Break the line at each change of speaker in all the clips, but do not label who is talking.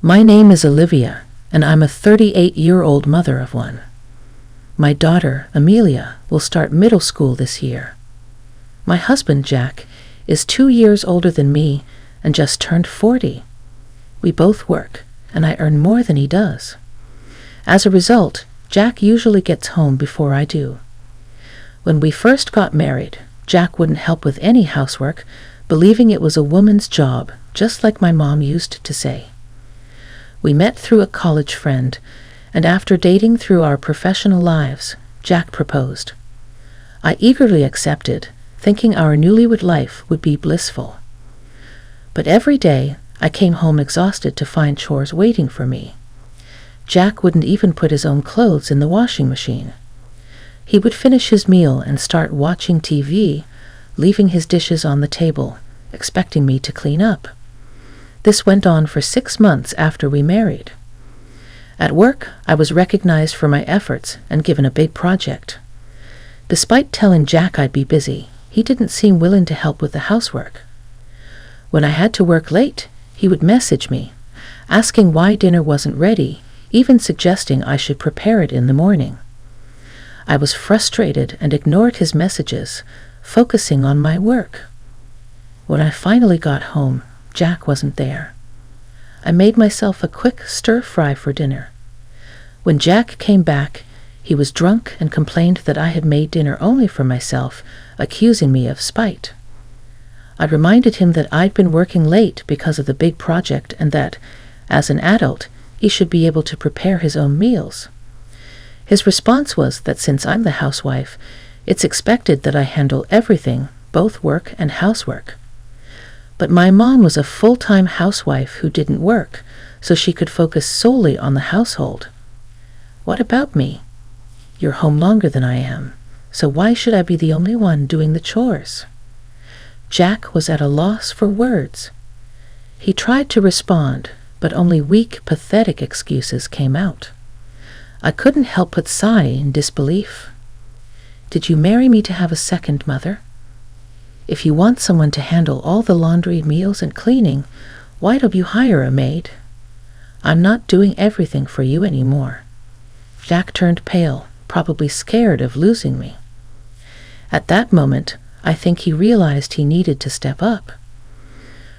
My name is Olivia, and I'm a 38-year-old mother of one. My daughter, Amelia, will start middle school this year. My husband, Jack, is 2 years older than me and just turned 40. We both work, and I earn more than he does. As a result, Jack usually gets home before I do. When we first got married, Jack wouldn't help with any housework, believing it was a woman's job, just like my mom used to say. We met through a college friend, and after dating through our professional lives, Jack proposed. I eagerly accepted, thinking our newlywed life would be blissful. But every day, I came home exhausted to find chores waiting for me. Jack wouldn't even put his own clothes in the washing machine. He would finish his meal and start watching TV, leaving his dishes on the table, expecting me to clean up. This went on for 6 months after we married. At work, I was recognized for my efforts and given a big project. Despite telling Jack I'd be busy, he didn't seem willing to help with the housework. When I had to work late, he would message me, asking why dinner wasn't ready, even suggesting I should prepare it in the morning. I was frustrated and ignored his messages, focusing on my work. When I finally got home, Jack wasn't there. I made myself a quick stir-fry for dinner. When Jack came back, he was drunk and complained that I had made dinner only for myself, accusing me of spite. I reminded him that I'd been working late because of the big project and that, as an adult, he should be able to prepare his own meals. His response was that since I'm the housewife, it's expected that I handle everything, both work and housework. But my mom was a full-time housewife who didn't work, so she could focus solely on the household. What about me? You're home longer than I am, so why should I be the only one doing the chores? Jack was at a loss for words. He tried to respond, but only weak, pathetic excuses came out. I couldn't help but sigh in disbelief. Did you marry me to have a second mother? If you want someone to handle all the laundry, meals, and cleaning, why don't you hire a maid? I'm not doing everything for you anymore. Jack turned pale, probably scared of losing me. At that moment, I think he realized he needed to step up.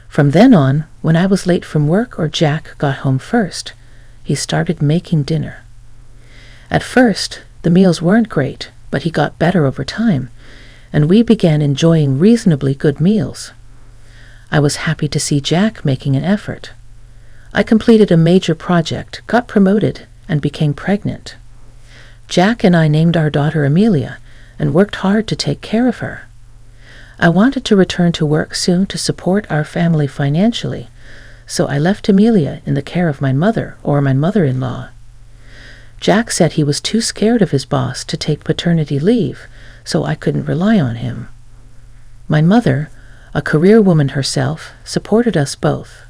From then on, when I was late from work or Jack got home first, he started making dinner. At first, the meals weren't great, but he got better over time, and we began enjoying reasonably good meals. I was happy to see Jack making an effort. I completed a major project, got promoted, and became pregnant. Jack and I named our daughter Amelia and worked hard to take care of her. I wanted to return to work soon to support our family financially, so I left Amelia in the care of my mother or my mother-in-law. Jack said he was too scared of his boss to take paternity leave, so I couldn't rely on him. My mother, a career woman herself, supported us both.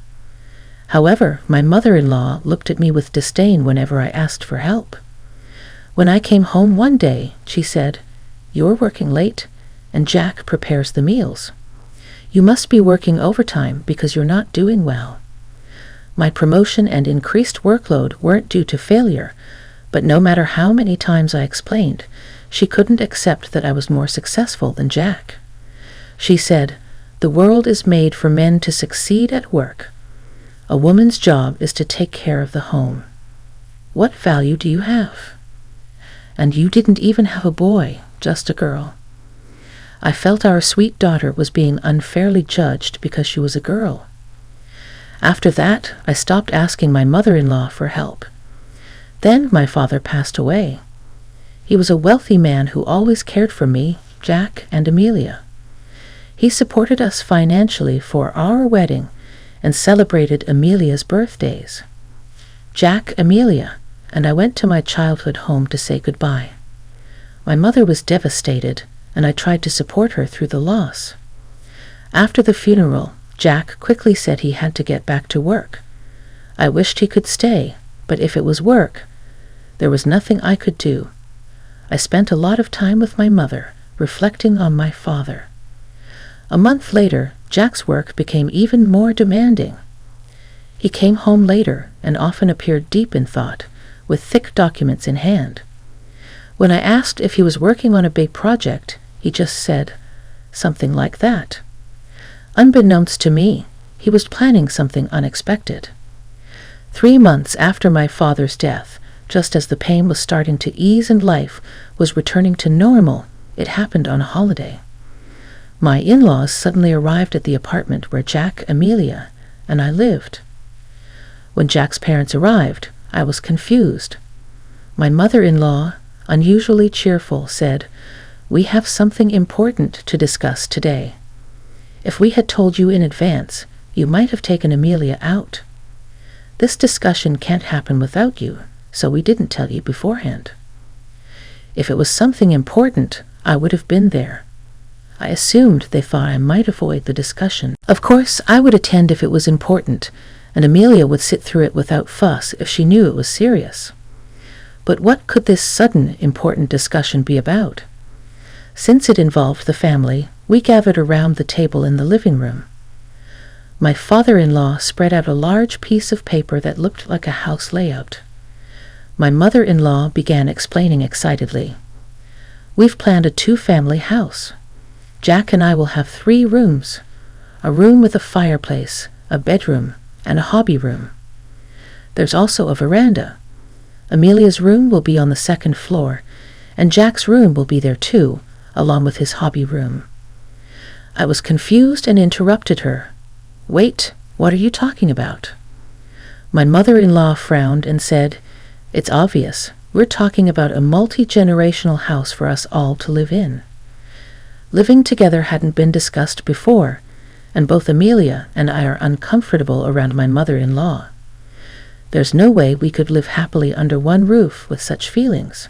However, my mother-in-law looked at me with disdain whenever I asked for help. When I came home one day, she said, "You're working late, and Jack prepares the meals. You must be working overtime because you're not doing well." My promotion and increased workload weren't due to failure, but no matter how many times I explained, she couldn't accept that I was more successful than Jack. She said, "The world is made for men to succeed at work. A woman's job is to take care of the home. What value do you have? And you didn't even have a boy, just a girl." I felt our sweet daughter was being unfairly judged because she was a girl. After that, I stopped asking my mother-in-law for help. Then my father passed away. He was a wealthy man who always cared for me, Jack, and Amelia. He supported us financially for our wedding and celebrated Amelia's birthdays. Jack, Amelia, and I went to my childhood home to say goodbye. My mother was devastated, and I tried to support her through the loss. After the funeral, Jack quickly said he had to get back to work. I wished he could stay, but if it was work, there was nothing I could do. I spent a lot of time with my mother, reflecting on my father. A month later, Jack's work became even more demanding. He came home later and often appeared deep in thought, with thick documents in hand. When I asked if he was working on a big project, he just said something like that. Unbeknownst to me, he was planning something unexpected. 3 months after my father's death, just as the pain was starting to ease and life was returning to normal, it happened on a holiday. My in-laws suddenly arrived at the apartment where Jack, Amelia, and I lived. When Jack's parents arrived, I was confused. My mother-in-law, unusually cheerful, said, "We have something important to discuss today. If we had told you in advance, you might have taken Amelia out. This discussion can't happen without you, so we didn't tell you beforehand." If it was something important, I would have been there. I assumed they thought I might avoid the discussion. Of course, I would attend if it was important, and Amelia would sit through it without fuss if she knew it was serious. But what could this sudden, important discussion be about? Since it involved the family, we gathered around the table in the living room. My father-in-law spread out a large piece of paper that looked like a house layout. My mother-in-law began explaining excitedly. "We've planned a 2-family house. Jack and I will have 3 rooms, a room with a fireplace, a bedroom, and a hobby room. There's also a veranda. Amelia's room will be on the 2nd floor, and Jack's room will be there too, along with his hobby room." I was confused and interrupted her. "Wait, what are you talking about?" My mother-in-law frowned and said, "It's obvious. We're talking about a multi-generational house for us all to live in." Living together hadn't been discussed before, and both Amelia and I are uncomfortable around my mother-in-law. There's no way we could live happily under one roof with such feelings.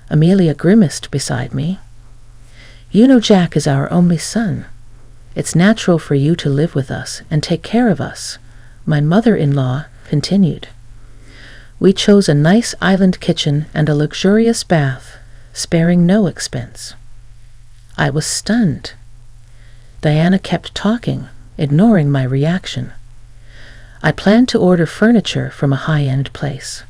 Amelia grimaced beside me. "You know Jack is our only son. It's natural for you to live with us and take care of us," my mother-in-law continued. "We chose a nice island kitchen and a luxurious bath, sparing no expense." I was stunned. Diana kept talking, ignoring my reaction. "I plan to order furniture from a high-end place.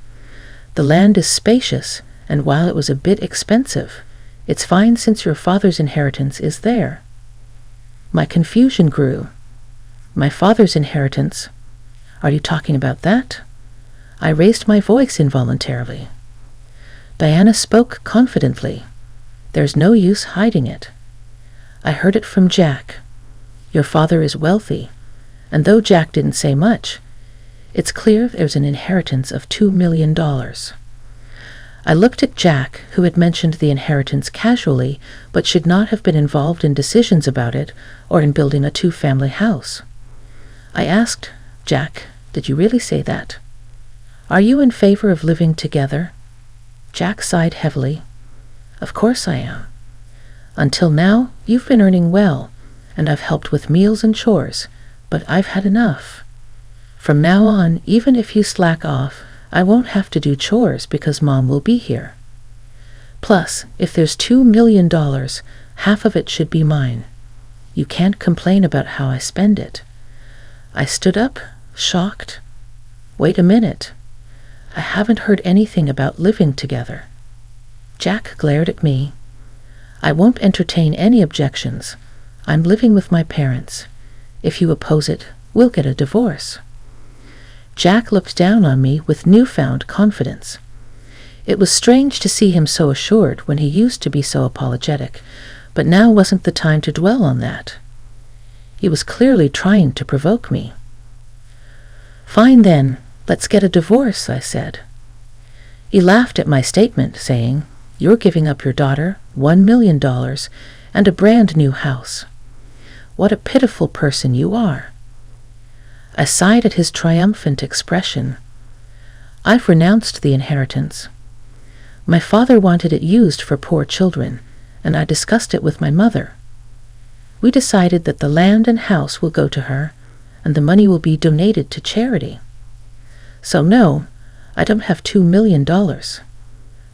The land is spacious, and while it was a bit expensive, it's fine since your father's inheritance is there." My confusion grew. "My father's inheritance? Are you talking about that?" I raised my voice involuntarily. Diana spoke confidently. "There's no use hiding it. I heard it from Jack. Your father is wealthy, and though Jack didn't say much, it's clear there's an inheritance of $2 million. I looked at Jack, who had mentioned the inheritance casually, but should not have been involved in decisions about it or in building a 2-family house. I asked, "Jack, did you really say that? Are you in favor of living together?" Jack sighed heavily. "Of course I am. Until now, you've been earning well, and I've helped with meals and chores, but I've had enough. From now on, even if you slack off, I won't have to do chores because Mom will be here. Plus, if there's $2 million, half of it should be mine. You can't complain about how I spend it." I stood up, shocked. "Wait a minute. I haven't heard anything about living together." Jack glared at me. "I won't entertain any objections. I'm living with my parents. If you oppose it, we'll get a divorce." Jack looked down on me with newfound confidence. It was strange to see him so assured when he used to be so apologetic, but now wasn't the time to dwell on that. He was clearly trying to provoke me. "Fine then, let's get a divorce," I said. He laughed at my statement, saying, "You're giving up your daughter, $1 million, and a brand new house. What a pitiful person you are." I sighed at his triumphant expression. "I've renounced the inheritance. My father wanted it used for poor children, and I discussed it with my mother. We decided that the land and house will go to her, and the money will be donated to charity. So no, I don't have $2 million.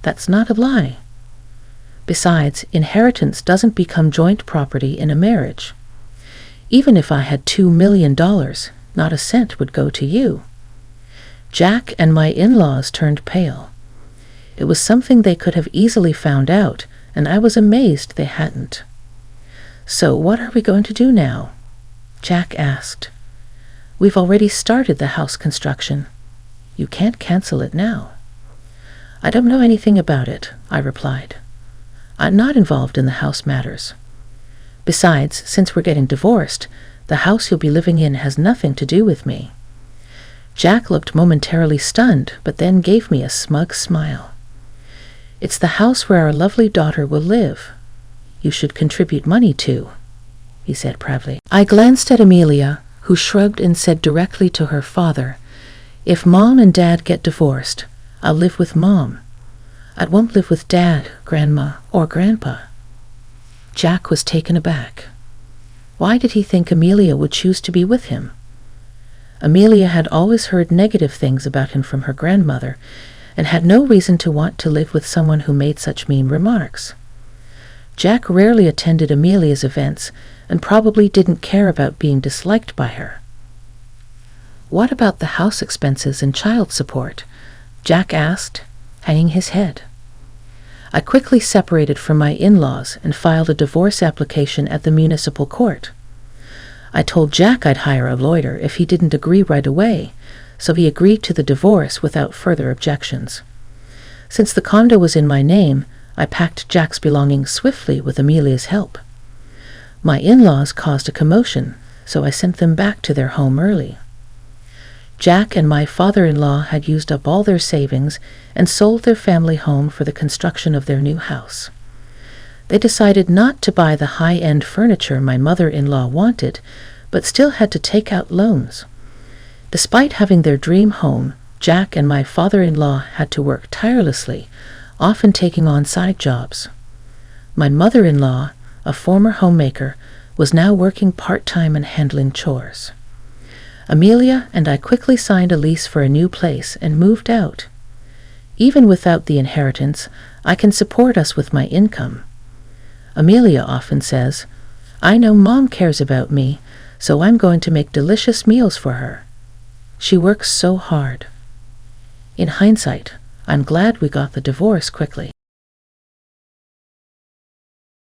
That's not a lie. Besides, inheritance doesn't become joint property in a marriage. Even if I had $2 million, not a cent would go to you. Jack and my in-laws turned pale. It was something they could have easily found out, and I was amazed they hadn't. "So what are we going to do now?" Jack asked. "We've already started the house construction. You can't cancel it now." "I don't know anything about it," I replied. "I'm not involved in the house matters. Besides, since we're getting divorced, the house you'll be living in has nothing to do with me." Jack looked momentarily stunned, but then gave me a smug smile. "It's the house where our lovely daughter will live. You should contribute money to," he said proudly. I glanced at Amelia, who shrugged and said directly to her father, "If Mom and Dad get divorced, I'll live with Mom. I won't live with Dad, Grandma, or Grandpa." Jack was taken aback. Why did he think Amelia would choose to be with him? Amelia had always heard negative things about him from her grandmother, and had no reason to want to live with someone who made such mean remarks. Jack rarely attended Amelia's events, and probably didn't care about being disliked by her. "What about the house expenses and child support?" Jack asked, hanging his head. I quickly separated from my in-laws and filed a divorce application at the municipal court. I told Jack I'd hire a lawyer if he didn't agree right away, so he agreed to the divorce without further objections. Since the condo was in my name, I packed Jack's belongings swiftly with Amelia's help. My in-laws caused a commotion, so I sent them back to their home early. Jack and my father-in-law had used up all their savings and sold their family home for the construction of their new house. They decided not to buy the high-end furniture my mother-in-law wanted, but still had to take out loans. Despite having their dream home, Jack and my father-in-law had to work tirelessly, often taking on side jobs. My mother-in-law, a former homemaker, was now working part-time and handling chores. Amelia and I quickly signed a lease for a new place and moved out. Even without the inheritance, I can support us with my income. Amelia often says, "I know Mom cares about me, so I'm going to make delicious meals for her. She works so hard." In hindsight, I'm glad we got the divorce quickly.